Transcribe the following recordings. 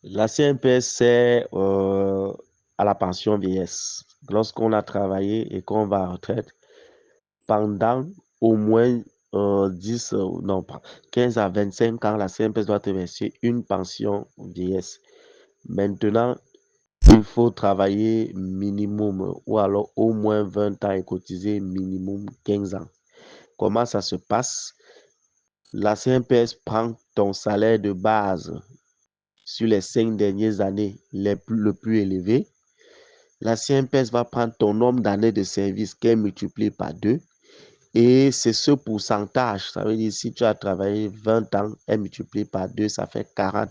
La CNPS, c'est à la pension vieillesse. Lorsqu'on a travaillé et qu'on va en retraite, pendant au moins 10, non pas, 15 à 25 ans, la CNPS doit te verser une pension vieillesse. Maintenant, il faut travailler minimum ou alors au moins 20 ans et cotiser minimum 15 ans. Comment ça se passe? La CNPS prend ton salaire de base sur les 5 dernières années le plus élevé. La CNPS va prendre ton nombre d'années de service qu'elle multiplie par 2. Et c'est ce pourcentage. Ça veut dire si tu as travaillé 20 ans, elle multiplie par 2, ça fait 40.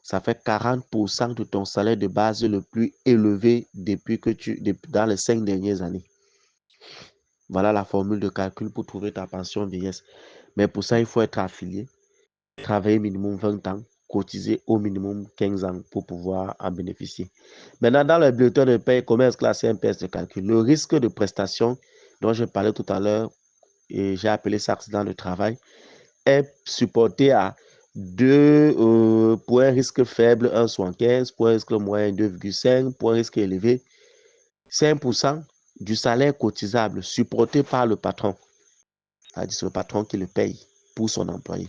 Ça fait 40% de ton salaire de base le plus élevé dans les 5 dernières années. Voilà la formule de calcul pour trouver ta pension vieillesse. Mais pour ça, il faut être affilié, travailler minimum 20 ans, cotiser au minimum 15 ans pour pouvoir en bénéficier. Maintenant, dans le bulletin de paie, comment est-ce que la CNPS se calcule? Le risque de prestation dont je parlais tout à l'heure, et j'ai appelé ça accident de travail, est supporté à 2 pour un risque faible, 1,75, pour un risque moyen, 2,5, pour un risque élevé, 5% du salaire cotisable supporté par le patron. C'est-à-dire c'est le patron qui le paye pour son employé.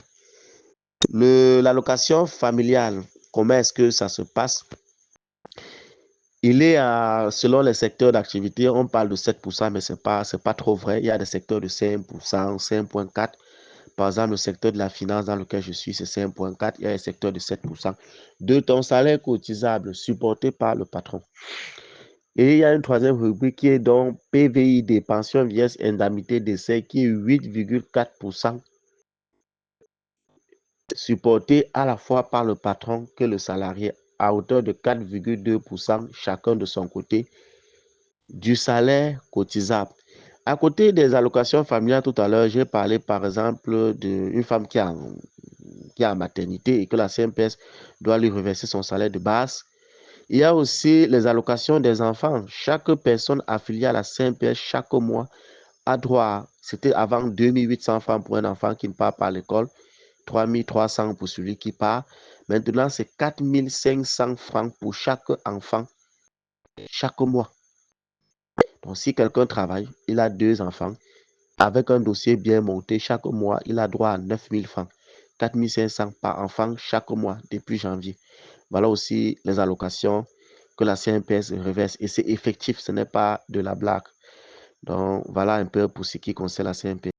L'allocation familiale, comment est-ce que ça se passe? Il est selon les secteurs d'activité, on parle de 7%, mais ce n'est pas trop vrai. Il y a des secteurs de 5%, 5,4%. Par exemple, le secteur de la finance dans lequel je suis, c'est 5,4%. Il y a un secteur de 7%. De ton salaire cotisable supporté par le patron. Et il y a une troisième rubrique qui est donc PVID, pension vieillesse, indemnité décès, qui est 8,4% supporté à la fois par le patron que le salarié, à hauteur de 4,2% chacun de son côté du salaire cotisable. À côté des allocations familiales, tout à l'heure, j'ai parlé par exemple d'une femme qui est en maternité et que la CNPS doit lui reverser son salaire de base. Il y a aussi les allocations des enfants. Chaque personne affiliée à la CNPS chaque mois a droit, c'était avant 2800 francs pour un enfant qui ne part pas à l'école, 3300 pour celui qui part. Maintenant, c'est 4500 francs pour chaque enfant chaque mois. Donc, si quelqu'un travaille, il a 2 enfants, avec un dossier bien monté, chaque mois, il a droit à 9000 francs. 4500 par enfant chaque mois depuis janvier. Voilà aussi les allocations que la CNPS reverse. Et c'est effectif, ce n'est pas de la blague. Donc, voilà un peu pour ce qui concerne la CNPS.